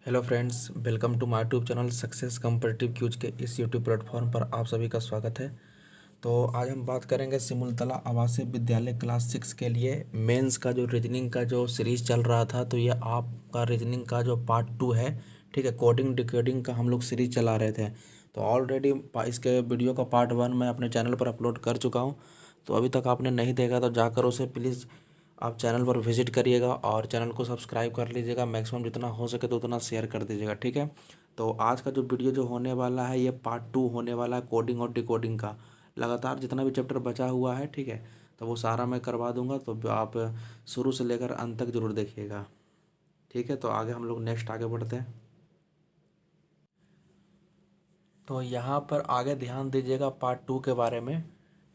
Hello friends, welcome to my YouTube channel success competitive quiz के इस YouTube platform पर आप सभी का स्वागत है। तो आज हम बात करेंगे सिमुलतला आवासीय विद्यालय क्लास 6 के लिए मेंस का जो रीजनिंग का जो सीरीज़ चल रहा था। तो ये आपका रीजनिंग का जो पार्ट 2 है। ठीक है, कोडिंग डिकोडिंग का हम लोग सीरीज चला रहे थे। तो ऑलरेडी इसके वीडियो का पार्ट 1 मैं अपने चैनल पर अपलोड कर चुका हूँ। तो अभी तक आपने नहीं देखा तो जाकर उसे प्लीज़ आप चैनल पर विजिट करिएगा और चैनल को सब्सक्राइब कर लीजिएगा। मैक्सिमम जितना हो सके तो उतना शेयर कर दीजिएगा। ठीक है, तो आज का जो वीडियो जो होने वाला है ये पार्ट 2 होने वाला है कोडिंग और डिकोडिंग का। लगातार जितना भी चैप्टर बचा हुआ है, ठीक है, तो वो सारा मैं करवा दूंगा। तो आप शुरू से लेकर अंत तक जरूर देखिएगा। ठीक है, तो आगे हम लोग नेक्स्ट आगे बढ़ते हैं। तो यहाँ पर आगे ध्यान दीजिएगा पार्ट 2 के बारे में।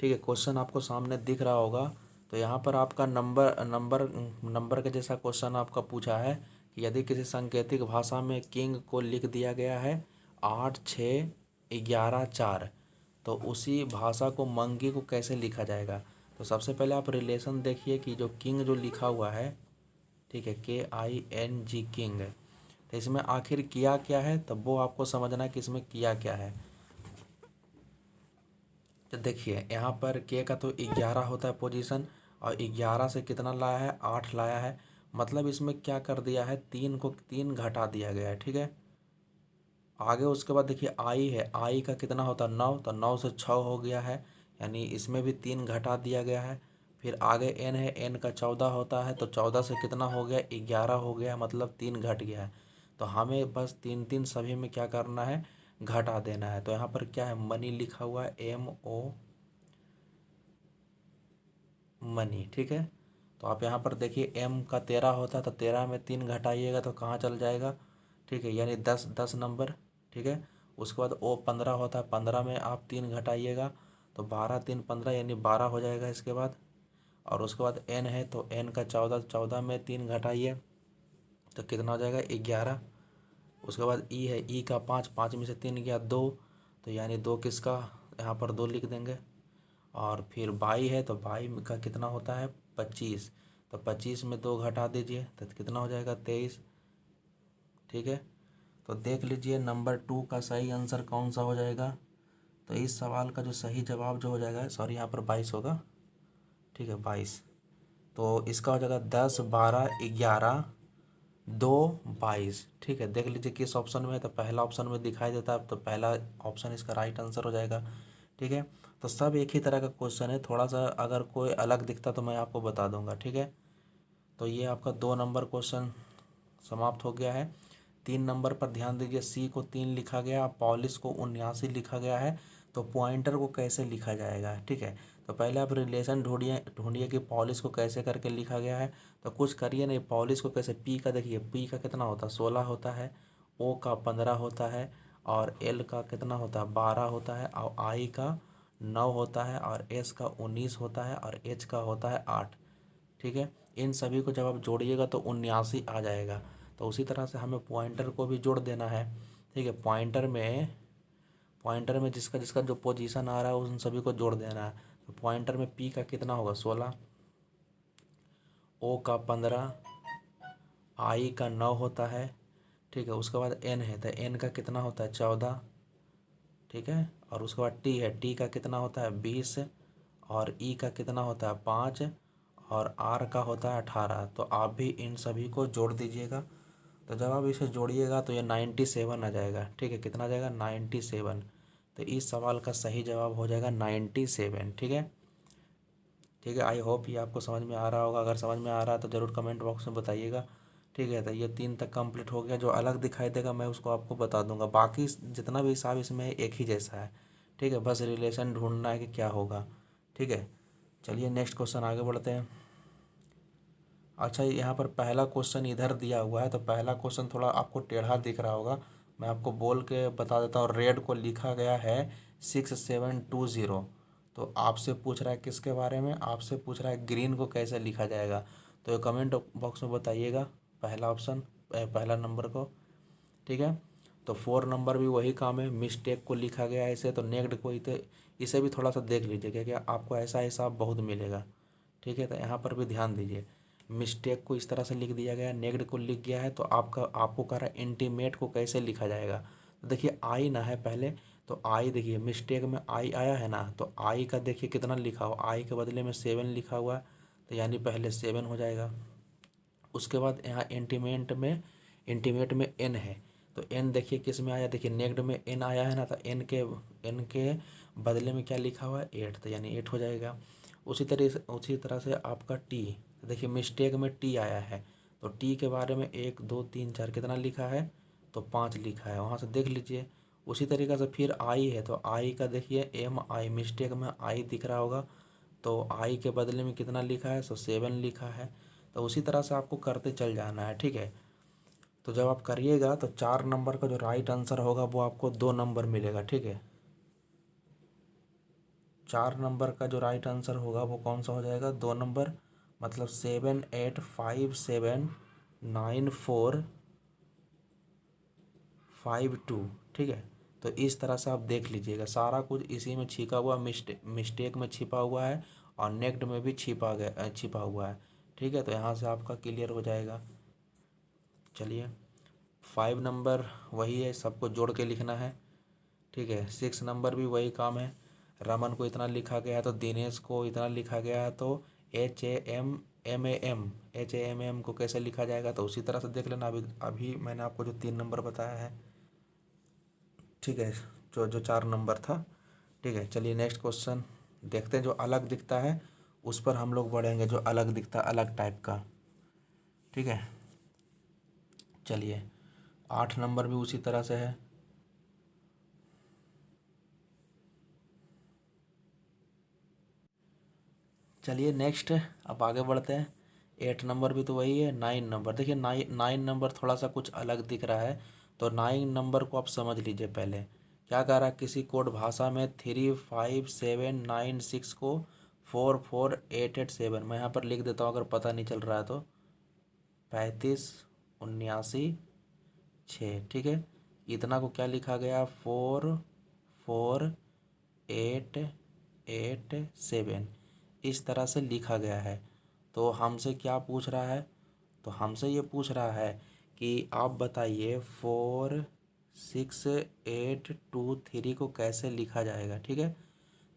ठीक है, क्वेश्चन आपको सामने दिख रहा होगा। तो यहाँ पर आपका नंबर नंबर नंबर के जैसा क्वेश्चन आपका पूछा है कि यदि किसी सांकेतिक भाषा में किंग को लिख दिया गया है 8 6 11 4, तो उसी भाषा को मंगी को कैसे लिखा जाएगा। तो सबसे पहले आप रिलेशन देखिए कि जो किंग जो लिखा हुआ है, ठीक है, KING किंग, तो इसमें आखिर किया क्या है, तब वो आपको समझना है कि इसमें किया क्या है। तो देखिए यहाँ पर के का तो 11 होता है पोजीशन, और 11 से कितना लाया है, 8 लाया है। मतलब इसमें क्या कर दिया है, 3 को 3 घटा दिया गया है। ठीक है, आगे उसके बाद देखिए आई है, आई का कितना होता है 9, तो 9 से 6 हो गया है, यानी इसमें भी 3 घटा दिया गया है। फिर आगे एन है, एन का 14 होता है, तो 14 से कितना हो गया, 11 हो गया, मतलब 3 घट गया है। तो हमें बस 3 3 सभी में क्या करना है, घटा देना है। तो यहाँ पर क्या है, मनी लिखा हुआ है, MO मनी। ठीक है, तो आप यहाँ पर देखिए M का 13 होता है, तो 13 में 3 घटाइएगा तो कहाँ चल जाएगा, ठीक है, यानी 10 नंबर। ठीक है, उसके बाद O 15 होता है, 15 में आप 3 घटाइएगा तो 12 3 15 यानी 12 हो जाएगा इसके बाद। और उसके बाद N है, तो N का 14, 14 में 3 घटाइए तो कितना हो जाएगा, 11। उसके बाद E है, E का 5, 5 में से 3 गया 2, तो यानी 2 किसका, यहाँ पर 2 लिख देंगे। और फिर 22 है, तो 22 का कितना होता है, 25, तो 25 में 2 घटा दीजिए तो कितना हो जाएगा, 23। ठीक है, तो देख लीजिए नंबर 2 का सही आंसर कौन सा हो जाएगा। तो इस सवाल का जो सही जवाब जो हो जाएगा, सॉरी यहाँ पर 22 होगा। ठीक है, 22, तो इसका हो जाएगा 10 12 11 2 22। ठीक है, देख लीजिए किस ऑप्शन में है, तो पहला ऑप्शन में दिखाई देता है, तो पहला ऑप्शन इसका राइट आंसर हो जाएगा। ठीक है, तो सब एक ही तरह का क्वेश्चन है, थोड़ा सा अगर कोई अलग दिखता तो मैं आपको बता दूंगा। ठीक है, तो ये आपका 2 नंबर क्वेश्चन समाप्त हो गया है। 3 नंबर पर ध्यान दीजिए, C को 3 लिखा गया, पॉलिश को 79 लिखा गया है। तो पॉइंटर को कैसे लिखा जाएगा। ठीक है, तो पहले आप रिलेशन ढूंढिए ढूंढिए कि पॉलिश को कैसे करके लिखा गया है। तो कुछ करिए नहीं, पॉलिश को कैसे, P का देखिए, P का कितना होता है, 16 होता है, O का 15 होता है, और L का कितना होता है, 12 होता है, और I का 9 होता है, और S का 19 होता है, और H का होता है 8। ठीक है, इन सभी को जब आप जोड़िएगा तो 79 आ जाएगा। तो उसी तरह से हमें पॉइंटर को भी जोड़ देना है। ठीक है, पॉइंटर में जिसका जिसका जो पोजीशन आ रहा है उन सभी को जोड़ देना है। तो पॉइंटर में P का कितना होगा, 16, O का 15, I का 9 होता है। ठीक है, उसके बाद N है, तो N का कितना होता है, 14। ठीक है, और उसके बाद T है, T का कितना होता है, 20, और E का कितना होता है, 5, और R का होता है 18। तो आप भी इन सभी को जोड़ दीजिएगा। तो जब आप इसे जोड़िएगा तो ये 97 आ जाएगा। ठीक है, कितना आ जाएगा, 97। तो इस सवाल का सही जवाब हो जाएगा 97। ठीक है, ठीक है, आई होप ये आपको समझ में आ रहा होगा। अगर समझ में आ रहा है तो ज़रूर कमेंट बॉक्स में बताइएगा। ठीक है, तो ये 3 तक कंप्लीट हो गया। जो अलग दिखाई देगा मैं उसको आपको बता दूंगा। बाकी जितना भी हिसाब इसमें एक ही जैसा है। ठीक है, बस रिलेशन ढूंढना है कि क्या होगा। ठीक है, चलिए नेक्स्ट क्वेश्चन आगे बढ़ते हैं। अच्छा, यहाँ पर पहला क्वेश्चन इधर दिया हुआ है, तो पहला क्वेश्चन थोड़ा आपको टेढ़ा दिख रहा होगा। मैं आपको बोल के बता देता हूँ। रेड को लिखा गया है 6720। तो आपसे पूछ रहा है किसके बारे में, आपसे पूछ रहा है ग्रीन को कैसे लिखा जाएगा। तो ये कमेंट बॉक्स में बताइएगा पहला ऑप्शन, पहला नंबर को। ठीक है, तो 4 नंबर भी वही काम है, मिस्टेक को लिखा गया है ऐसे, तो नेक्ड को इसे भी थोड़ा सा देख लीजिए, क्योंकि आपको ऐसा हिसाब बहुत मिलेगा। ठीक है, तो यहाँ पर भी ध्यान दीजिए। मिस्टेक को इस तरह से लिख दिया गया, नेग्ड को लिख गया है, तो आपको कह रहा है इंटीमेट को कैसे लिखा जाएगा। तो देखिए आई ना है पहले, तो आई देखिए मिस्टेक में आई आया है ना, तो आई का देखिए कितना लिखा हुआ, आई के बदले में 7 लिखा हुआ है, तो यानी पहले 7 हो जाएगा। उसके बाद यहाँ इंटीमेट में एन है, तो एन देखिए किस में आया, देखिए नेग्ड में एन आया है ना, तो एन के बदले में क्या लिखा हुआ है 8, तो यानी 8 हो जाएगा। उसी तरह से आपका टी, देखिए मिस्टेक में टी आया है, तो टी के बारे में 1 2 3 4 कितना लिखा है, तो 5 लिखा है, वहाँ से देख लीजिए। उसी तरीक़े से फिर आई है, तो आई का देखिए एम आई, मिस्टेक में आई दिख रहा होगा, तो आई के बदले में कितना लिखा है, तो 7 लिखा है। तो उसी तरह से आपको करते चल जाना है, ठीक है। तो जब आप करिएगा तो 4 नंबर का जो राइट आंसर होगा वो आपको 2 नंबर मिलेगा, ठीक है। 4 नंबर का जो राइट आंसर होगा वो कौन सा हो जाएगा, 2 नंबर, मतलब 7 8 5 7 9 4 5 2, ठीक है। तो इस तरह से आप देख लीजिएगा, सारा कुछ इसी में छिपा हुआ, मिस्टेक में छिपा हुआ है और नेक्ड में भी छिपा हुआ है, ठीक है। तो यहाँ से आपका क्लियर हो जाएगा। चलिए 5 नंबर वही है, सबको जोड़ के लिखना है, ठीक है। 6 नंबर भी वही काम है, रमन को इतना लिखा गया है तो दिनेश को इतना लिखा गया है, तो HAMMAM को कैसे लिखा जाएगा, तो उसी तरह से देख लेना। अभी मैंने आपको जो 3 नंबर बताया है, ठीक है, जो 4 नंबर था, ठीक है। चलिए नेक्स्ट क्वेश्चन देखते हैं, जो अलग दिखता है उस पर हम लोग बढ़ेंगे, जो अलग दिखता है अलग टाइप का, ठीक है। चलिए 8 नंबर भी उसी तरह से है। चलिए नेक्स्ट अब आगे बढ़ते हैं। 8 नंबर भी तो वही है। 9 नंबर देखिए, 9 नंबर थोड़ा सा कुछ अलग दिख रहा है, तो 9 नंबर को आप समझ लीजिए पहले। क्या कह रहा है, किसी कोड भाषा में 3 5 7 9 6 को 4 4 8 8 7, मैं यहाँ पर लिख देता हूँ अगर पता नहीं चल रहा है तो, 35 79 6, ठीक है। इतना को क्या लिखा गया, 4 4 8 8 7, इस तरह से लिखा गया है। तो हमसे क्या पूछ रहा है, तो हमसे ये पूछ रहा है कि आप बताइए 4 6 8 2 3 को कैसे लिखा जाएगा, ठीक है।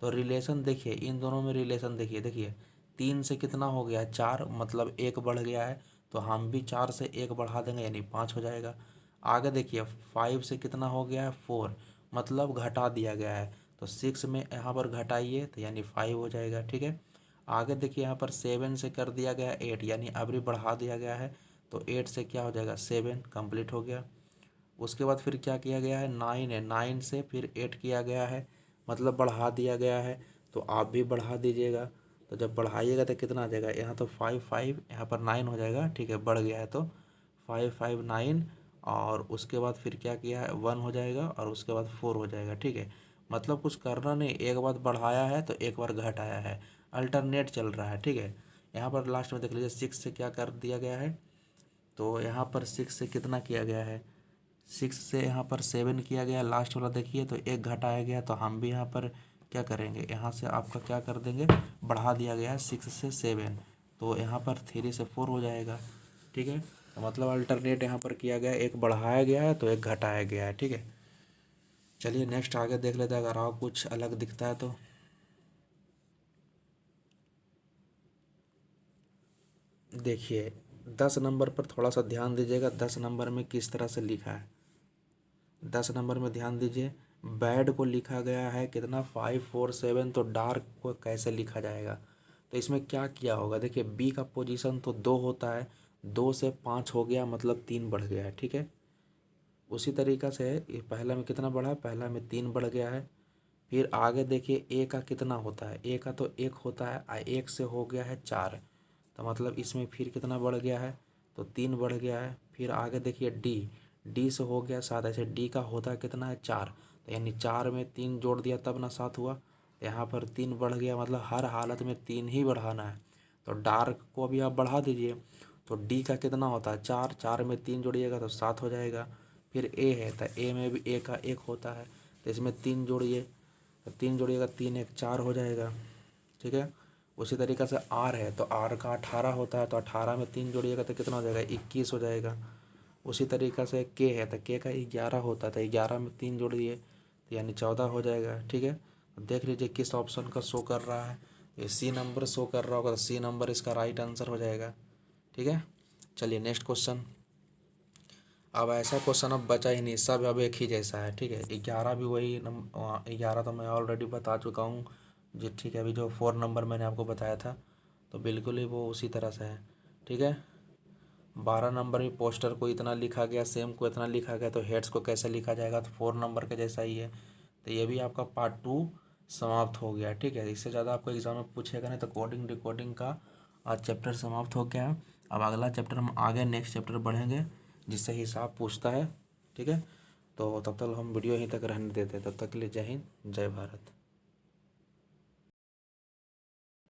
तो रिलेशन देखिए, इन दोनों में रिलेशन देखिए, देखिए 3 से कितना हो गया 4, मतलब 1 बढ़ गया है, तो हम भी 4 से 1 बढ़ा देंगे यानी 5 हो जाएगा। आगे देखिए 5 से कितना हो गया है 4, मतलब घटा दिया गया है, तो 6 में यहाँ पर घटाइए तो यानी 5 हो जाएगा, ठीक है। आगे देखिए यहाँ पर 7 से कर दिया गया 8, यानी अभी बढ़ा दिया गया है, तो 8 से क्या हो जाएगा 7, कंप्लीट हो गया। उसके बाद फिर क्या किया गया है, 9 है, 9 से फिर 8 किया गया है, मतलब बढ़ा दिया गया है, तो आप भी बढ़ा दीजिएगा। तो जब बढ़ाइएगा तो कितना आ जाएगा, यहाँ तो 5 5, यहाँ पर 9 हो जाएगा, ठीक है, बढ़ गया है तो 5 5 9, और उसके बाद फिर क्या किया है 1 हो जाएगा, और उसके बाद 4 हो जाएगा, ठीक है। मतलब कुछ करना नहीं, एक बार बढ़ाया है तो एक बार घटाया है, अल्टरनेट चल रहा है, ठीक है। यहाँ पर लास्ट में देख लीजिए 6 से क्या कर दिया गया है, तो यहाँ पर 6 से कितना किया गया है, 6 से यहाँ पर 7 किया गया, लास्ट वाला देखिए तो एक घटाया गया, तो हम भी यहाँ पर क्या करेंगे, यहाँ से आपका क्या कर देंगे, बढ़ा दिया गया है 6 से 7, तो यहाँ पर 3 से 4 हो जाएगा, ठीक है। तो मतलब अल्टरनेट यहाँ पर किया गया, एक बढ़ाया गया है तो एक घटाया गया है, ठीक है। चलिए नेक्स्ट आगे देख लेते हैं, अगर और कुछ अलग दिखता है तो। देखिए 10 नंबर पर थोड़ा सा ध्यान दीजिएगा, 10 नंबर में किस तरह से लिखा है। 10 नंबर में ध्यान दीजिए, बैड को लिखा गया है कितना 5 4 7, तो डार्क को कैसे लिखा जाएगा। तो इसमें क्या किया होगा, देखिए बी का पोजीशन तो 2 होता है, 2 से 5 हो गया, मतलब 3 बढ़ गया है, ठीक है। उसी तरीक़ा से ये पहला में कितना बढ़ा, पहला में 3 बढ़ गया है। फिर आगे देखिए ए का कितना होता है, ए का तो 1 होता है, 1 से हो गया है 4, तो मतलब इसमें फिर कितना बढ़ गया है, तो 3 बढ़ गया है। फिर आगे देखिए डी से हो गया 7, ऐसे डी का होता है कितना है 4, तो यानी 4 में 3 जोड़ दिया तब ना 7 हुआ, तो यहाँ पर 3 बढ़ गया, मतलब हर हालत में 3 ही बढ़ाना है। तो डार्क को भी आप बढ़ा दीजिए, तो डी का कितना होता है 4, 4 में 3 जोड़िएगा तो 7 हो जाएगा। फिर ए है, तो ए में भी ए का 1 होता है, तो इसमें 3 जोड़िए, तो 3 जोड़िएगा 3 1 4 हो जाएगा, ठीक है। उसी तरीक़े से आर है तो आर का 18 होता है, तो 18 में 3 जोड़िएगा तो कितना हो जाएगा, 21 हो जाएगा। उसी तरीक़े से के है तो के का 11 होता है, तो 11 में 3 जोड़ दिए तो यानी 14 हो जाएगा। ठीक है, तो देख लीजिए किस ऑप्शन का शो कर रहा है, ये सी नंबर शो कर रहा होगा, तो सी नंबर इसका राइट आंसर हो जाएगा। ठीक है, चलिए नेक्स्ट क्वेश्चन। अब ऐसा क्वेश्चन अब बचा ही नहीं, सब अब एक ही जैसा है। ठीक है, 11 भी वही 11 तो मैं ऑलरेडी बता चुका हूँ जी। ठीक है, अभी जो 4 नंबर मैंने आपको बताया था तो बिल्कुल ही वो उसी तरह से है। ठीक है, 12 नंबर में पोस्टर को इतना लिखा गया, सेम को इतना लिखा गया, तो हेड्स को कैसे लिखा जाएगा, तो 4 नंबर के जैसा ही है। तो ये भी आपका पार्ट 2 समाप्त हो गया। ठीक है, इससे ज़्यादा आपको एग्जाम में पूछेगा नहीं, तो कोडिंग डिकोडिंग का आज चैप्टर समाप्त हो गया। अब अगला चैप्टर हम आगे नेक्स्ट चैप्टर बढ़ेंगे जिससे हिसाब पूछता है। ठीक है, तो तब तक हम वीडियो यहीं तक रहने देते हैं। तब तक के लिए जय हिंद, जय भारत।